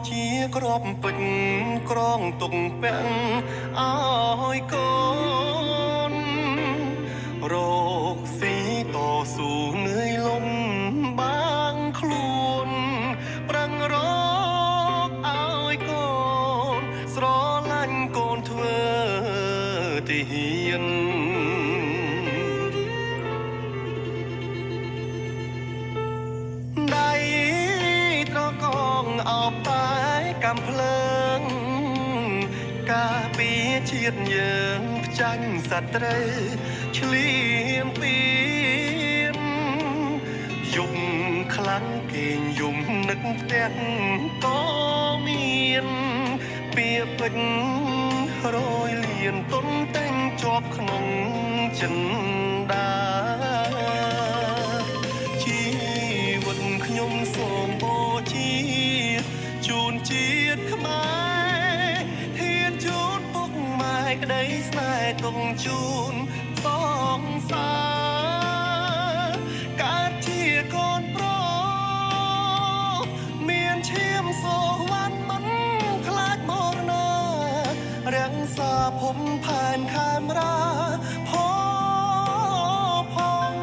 ជាក្របពេញក្រងទុកពាំងអើយកូនរកស៊ីតស៊ូនឿយលំបាងខ្លួនប្រឹងរកឲ្យកូនស្រឡាញ់កូនធ្វើទាហានដៃត្រកងអោបតែកំភ្លើងការពារជាតិយើងផ្ចាញ់សត្រូវឆ្លៀងពៀនយំខ្លាំងគេងយំនឹកផ្ទះក៏មានពាពេញរយលៀនទុនតែងជាប់ក្នុងចិនដាជីវិតខ្ញុំសូមបូជាជូនជាតិខ្មែរធានជូនពុកម៉ែក្តីស្នេហ៍ទុំជូនសងសារកើតជាកូនប្រុសមានឈាមសូវ័នមិនខ្លាចមរណារាំងសាភពផែនខេមរាផង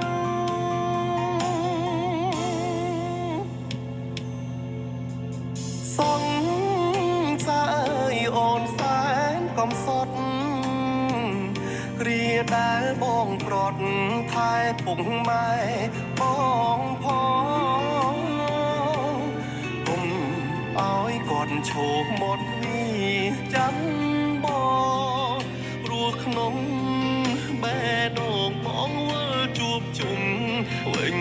សងសាយអូនសែនកំសត់គ្រាដែលបងប្រត់ថែពុកម៉ែបងផងគុំឲ្យគាត់ឈោមាត់វីចាំបងព្រោះក្នុងបេះដូងបងវិលជួបជុំវិញ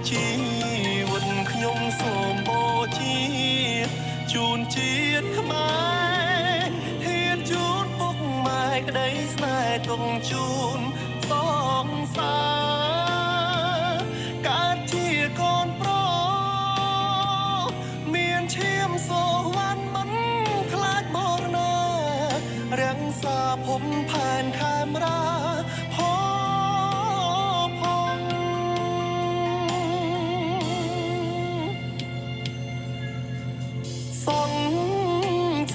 ជីវិតខ្ញុំសូមបូជាជូនជាតិខ្មែរធានជូនពុកម៉ែក្តីស្នេហ៍ទុំជូនសងសារកើតជាកូនប្រុសមានឈាមសូវ័នមិនខ្លាចមរណារាំងសាភពផែនខេមរាសង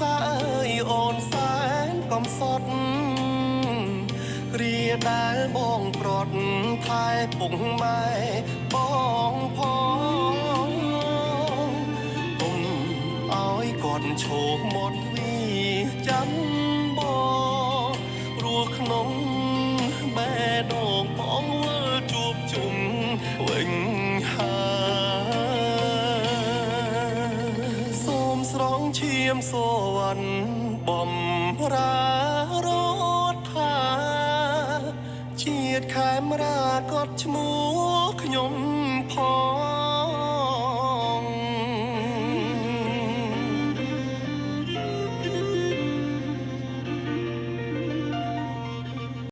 សាយអូនសែនកំសត់គ្រាដែលបងប្រត់ថែពុកម៉ែបងផងគុំឲ្យគាត់ឈោមាត់វីចាំបងព្រោះក្នុងបេះដូងបងវិលជួបជុំវិញស្រងឈាមសូវ័នបំរារត់ថាជាតិខេមរាក៏ឈ្មោ